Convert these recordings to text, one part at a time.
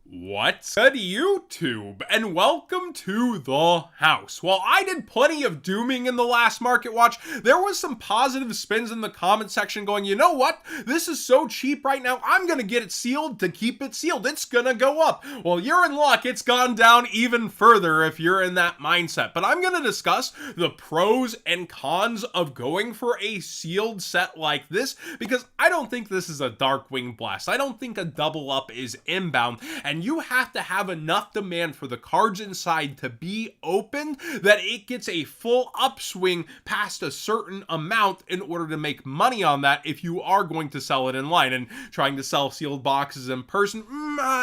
What's good, YouTube, and welcome to the house. While I did plenty of dooming in the last market watch, there was some positive spins in the comment section going, you know what, this is so cheap right now, I'm gonna get it sealed to keep it sealed, it's gonna go up. Well, you're in luck, it's gone down even further if you're in that mindset. But I'm gonna discuss the pros and cons of going for a sealed set like this, because I don't think this is a Darkwing Blast. I don't think a double up is inbound, and you have to have enough demand for the cards inside to be opened that it gets a full upswing past a certain amount in order to make money on that if you are going to sell it in line. And trying to sell sealed boxes in person,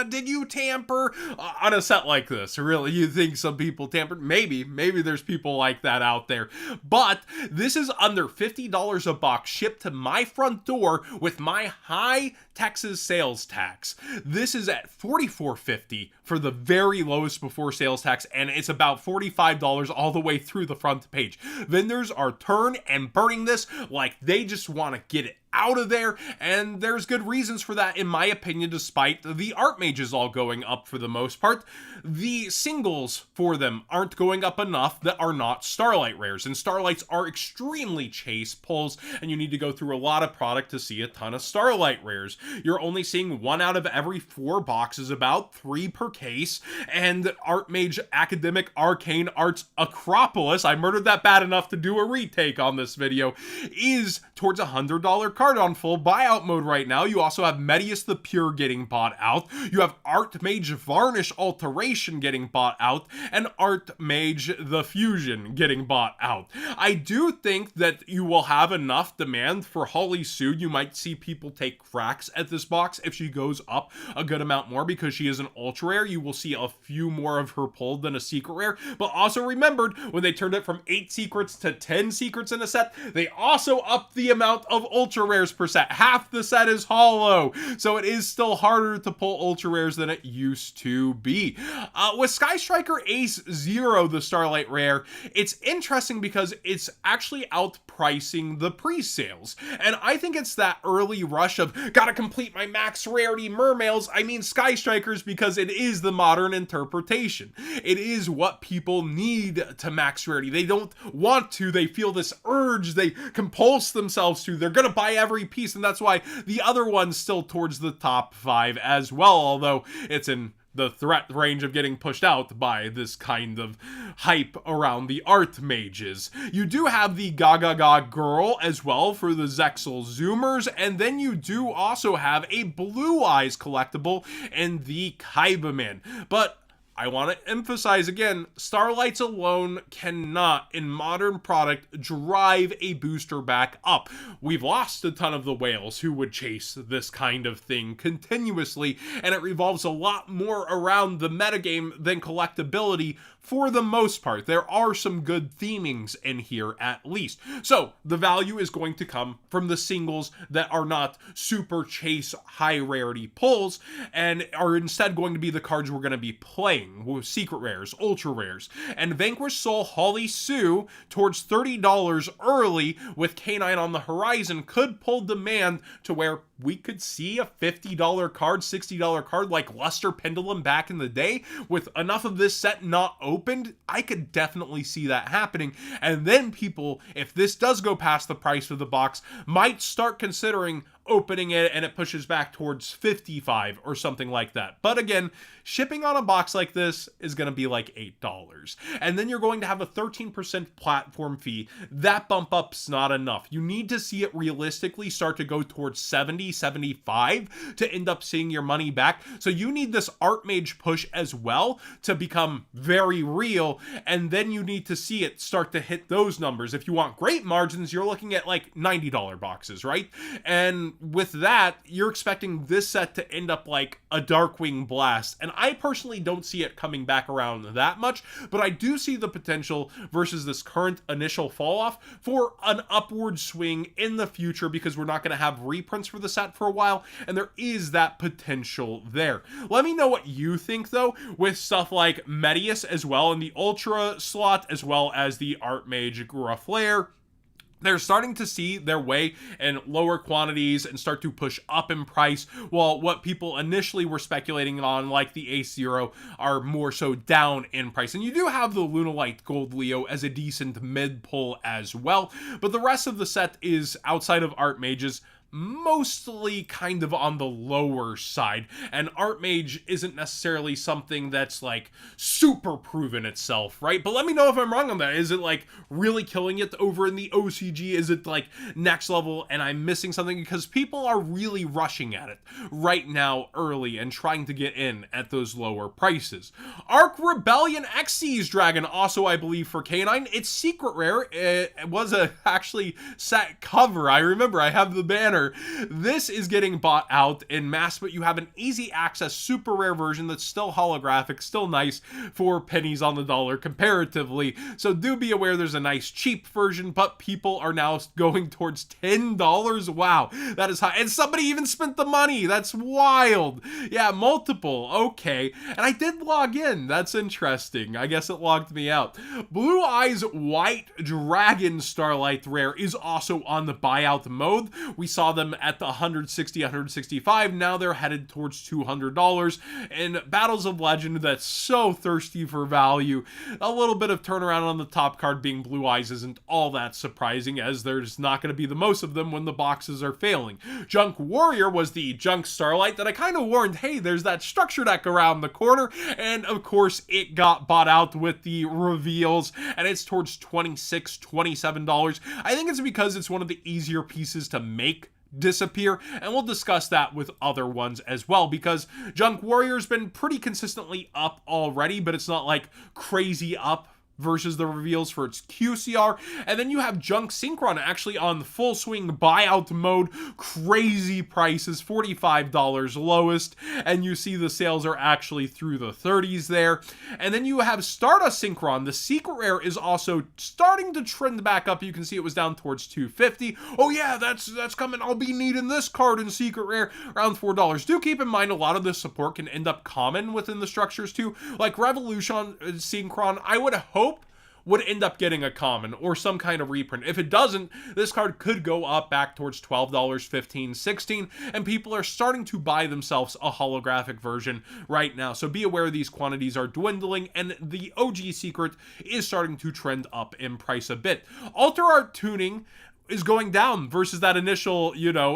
did you tamper on a set like this? Really, you think some people tampered? Maybe there's people like that out there. But this is under $50 a box shipped to my front door with my high Texas sales tax. This is at $44.50 for the very lowest before sales tax, and it's about $45 all the way through the front page. Vendors are turning and burning this like they just want to get it out of there, and there's good reasons for that in my opinion, despite the ARTMAGEs all going up for the most part. The singles for them aren't going up enough that are not Starlight rares, and Starlights are extremely chase pulls, and you need to go through a lot of product to see a ton of Starlight rares. You're only seeing 1 out of every 4 boxes, about 3 per case, and ARTMAGE Academic Arcane Arts Acropolis, I murdered that bad enough to do a retake on this video, is towards $100 card on full buyout mode right now. You also have Medius the Pure getting bought out. You have ARTMAGE Varnish Alteration getting bought out, and ARTMAGE the Fusion getting bought out. I do think that you will have enough demand for Holly Sue. You might see people take cracks at this box if she goes up a good amount more because she is an ultra rare. You will see a few more of her pulled than a secret rare, but also remembered when they turned it from 8 secrets to 10 secrets in a set, they also upped the amount of ultra rares per set. Half the set is hollow, so it is still harder to pull ultra rares than it used to be. With Sky Striker Ace Zero, the Starlight rare, it's interesting because it's actually outpricing the pre-sales, and I think it's that early rush of gotta complete my max rarity mermails, Sky Strikers, because it is the modern interpretation. It is what people need to max rarity. They don't want to, they feel this urge, they compulse themselves to, they're gonna buy every piece, and that's why the other one's still towards the top 5 as well, although it's in the threat range of getting pushed out by this kind of hype around the ARTMAGEs. You do have the Gaga Girl as well for the Zexal Zoomers, and then you do also have a Blue Eyes collectible and the Kaibaman. But I want to emphasize again, Starlights alone cannot, in modern product, drive a booster back up. We've lost a ton of the whales who would chase this kind of thing continuously, and it revolves a lot more around the metagame than collectability for the most part. There are some good themings in here at least. So the value is going to come from the singles that are not super chase high rarity pulls and are instead going to be the cards we're going to be playing with secret rares, ultra rares. And Vanquish Soul Holly Sue towards $30 early with K9 on the horizon could pull demand to where we could see a $50 card, $60 card like Luster Pendulum back in the day. With enough of this set not opened, I could definitely see that happening. And then people, if this does go past the price of the box, might start considering opening it and it pushes back towards 55 or something like that. But again, shipping on a box like this is going to be like $8. And then you're going to have a 13% platform fee. That bump up's not enough. You need to see it realistically start to go towards 70, 75 to end up seeing your money back. So you need this ARTMAGE push as well to become very real. And then you need to see it start to hit those numbers. If you want great margins, you're looking at like $90 boxes, right? And with that, you're expecting this set to end up like a Darkwing Blast, and I personally don't see it coming back around that much, but I do see the potential versus this current initial fall off for an upward swing in the future, because we're not going to have reprints for the set for a while, and there is that potential there. Let me know what you think though with stuff like Medius as well in the Ultra slot, as well as the ARTMAGE Grufflair, they're starting to see their way in lower quantities and start to push up in price, while what people initially were speculating on, like the Ace Zero, are more so down in price. And you do have the Lunalite Gold Leo as a decent mid pull as well, but the rest of the set is, outside of ARTMAGE's, mostly kind of on the lower side, and ARTMAGE isn't necessarily something that's like super proven itself, right? But let me know if I'm wrong on that. Is it like really killing it over in the OCG? Is it like next level and I'm missing something? Because people are really rushing at it right now early and trying to get in at those lower prices. Arc Rebellion Xyz Dragon, also I believe for K9. It's secret rare. It was a actually set cover. I remember I have the banner. This is getting bought out in mass, but you have an easy access super rare version that's still holographic, still nice, for pennies on the dollar comparatively. So do be aware there's a nice cheap version, but people are now going towards $10. Wow, that is high. And somebody even spent the money. That's wild. Yeah, multiple. Okay. And I did log in. That's interesting. I guess it logged me out. Blue Eyes White Dragon Starlight Rare is also on the buyout mode. We saw them at the 160, 165. Now they're headed towards $200. In Battles of Legend, that's so thirsty for value. A little bit of turnaround on the top card being Blue Eyes isn't all that surprising, as there's not going to be the most of them when the boxes are failing. Junk Warrior was the Junk Starlight that I kind of warned, hey, there's that structure deck around the corner, and of course it got bought out with the reveals, and it's towards $26, $27. I think it's because it's one of the easier pieces to make disappear, and we'll discuss that with other ones as well, because Junk Warrior's been pretty consistently up already, but it's not like crazy up versus the reveals for its QCR. And then you have Junk Synchron actually on full swing buyout mode, crazy prices, $45 lowest, and you see the sales are actually through the 30s there. And then you have Stardust Synchron. The secret rare is also starting to trend back up. You can see it was down towards $250. Oh yeah, that's coming. I'll be needing this card in secret rare, around $4. Do keep in mind a lot of this support can end up common within the structures too, like Revolution Synchron. I would hope would end up getting a common or some kind of reprint. If it doesn't, this card could go up back towards $12, $15, $16, and people are starting to buy themselves a holographic version right now. So be aware these quantities are dwindling, and the OG secret is starting to trend up in price a bit. Alter Art Tuning is going down versus that initial,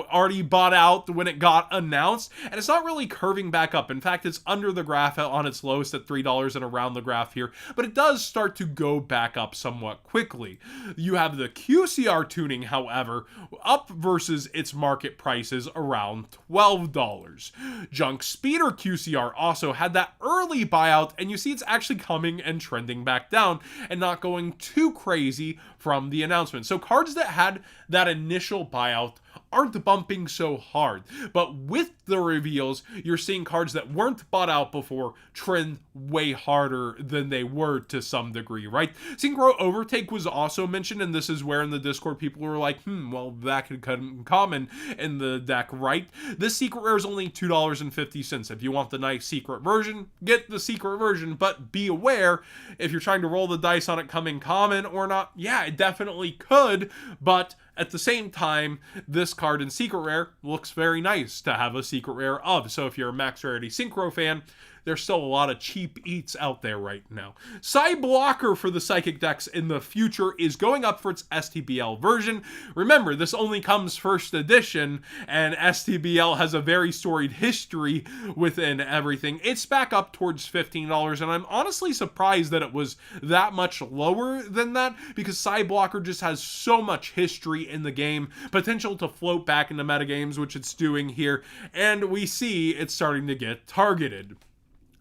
already bought out when it got announced, and it's not really curving back up. In fact, it's under the graph on its lowest at $3 and around the graph here, but it does start to go back up somewhat quickly. You have the QCR tuning, however, up versus its market prices around $12. Junk Speeder QCR also had that early buyout, and you see it's actually coming and trending back down and not going too crazy from the announcement. So cards that had that initial buyout aren't bumping so hard, but with the reveals, you're seeing cards that weren't bought out before trend way harder than they were to some degree, right? Synchro Overtake was also mentioned, and this is where in the Discord people were like, well, that could come common in the deck, right? This secret rare is only $2.50. If you want the nice secret version, get the secret version, but be aware if you're trying to roll the dice on it coming common or not. Yeah, it definitely could, but at the same time, this card in secret rare looks very nice to have a secret rare of. So if you're a max rarity synchro fan, there's still a lot of cheap eats out there right now. Psy Blocker for the Psychic decks in the future is going up for its STBL version. Remember, this only comes first edition, and STBL has a very storied history within everything. It's back up towards $15, and I'm honestly surprised that it was that much lower than that, because Psy Blocker just has so much history in the game, potential to float back into metagames, which it's doing here, and we see it's starting to get targeted.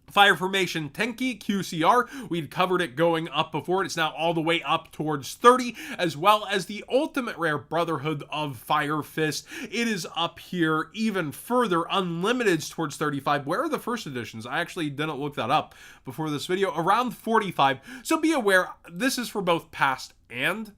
Fire Formation Tenki QCR, we'd covered it going up before. It's now all the way up towards 30, as well as the ultimate rare Brotherhood of Fire Fist. It is up here even further, Unlimiteds towards 35. Where are the first editions? I actually didn't look that up before this video. Around 45. So be aware, this is for both past and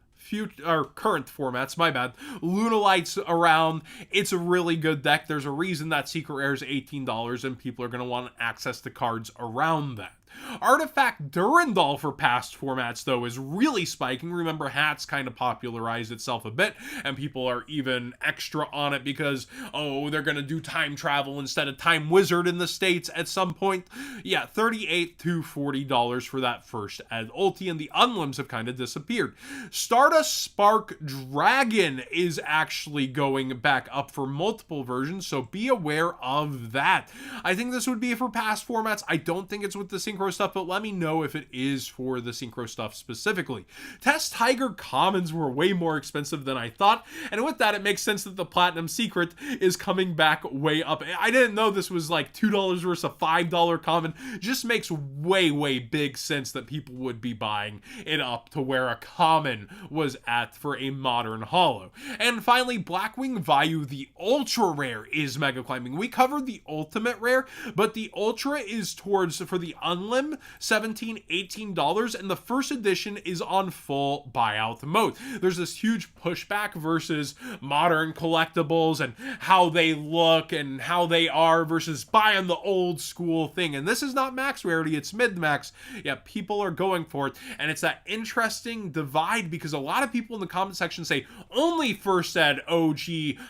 current formats, my bad. Lunalites around. It's a really good deck. There's a reason that secret rare is $18 and people are going to want access to cards around that. Artifact Durandal for past formats, though, is really spiking. Remember, hats kind of popularized itself a bit, and people are even extra on it because, oh, they're going to do time travel instead of Time Wizard in the States at some point. Yeah, $38 to $40 for that first ad ulti, and the unlimbs have kind of disappeared. Stardust Spark Dragon is actually going back up for multiple versions, so be aware of that. I think this would be for past formats. I don't think it's with the Synchro stuff, but let me know if it is for the Synchro stuff specifically. Test Tiger Commons were way more expensive than I thought, and with that, it makes sense that the Platinum Secret is coming back way up. I didn't know this was like $2 versus a $5 common. Just makes way big sense that people would be buying it up to where a common was at for a modern holo. And finally, Blackwing Vayu, the ultra rare, is mega climbing. We covered the ultimate rare, but the ultra is towards, for the unlim, $17, $18, and the first edition is on full buyout mode. There's this huge pushback versus modern collectibles and how they look and how they are versus buying the old school thing. And this is not max rarity, it's mid-max. Yeah, people are going for it, and it's that interesting divide because a lot of people in the comment section say only first ed OG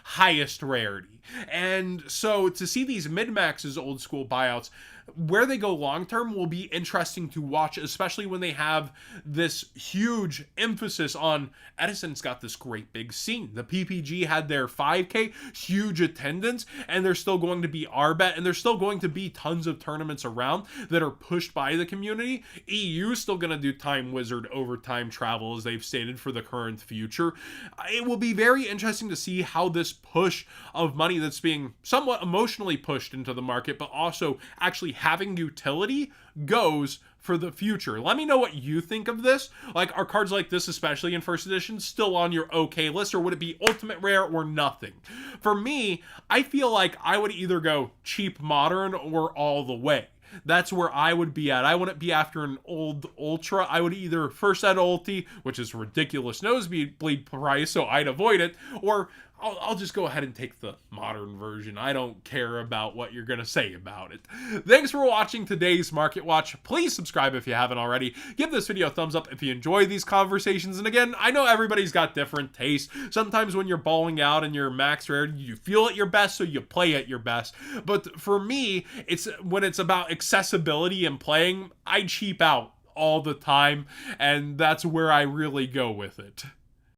highest rarity. And so to see these mid-maxes old school buyouts, where they go long term will be interesting to watch, especially when they have this huge emphasis on Edison's got this great big scene. The PPG had their 5K, huge attendance, and there's still going to be RBET, and there's still going to be tons of tournaments around that are pushed by the community. EU is still going to do Time Wizard over time travel, as they've stated, for the current future. It will be very interesting to see how this push of money that's being somewhat emotionally pushed into the market, but also actually having utility goes for the future. Let me know what you think of this. Like, are cards like this, especially in first edition, still on your okay list, or would it be ultimate rare or nothing? For me, I feel like I would either go cheap modern or all the way. That's where I would be at. I wouldn't be after an old ultra. I would either first ed ulti, which is ridiculous nosebleed price, so I'd avoid it, or I'll just go ahead and take the modern version. I don't care about what you're going to say about it. Thanks for watching today's Market Watch. Please subscribe if you haven't already. Give this video a thumbs up if you enjoy these conversations. And again, I know everybody's got different tastes. Sometimes when you're balling out and you're max rare, you feel at your best, so you play at your best. But for me, it's when it's about accessibility and playing, I cheap out all the time, and that's where I really go with it.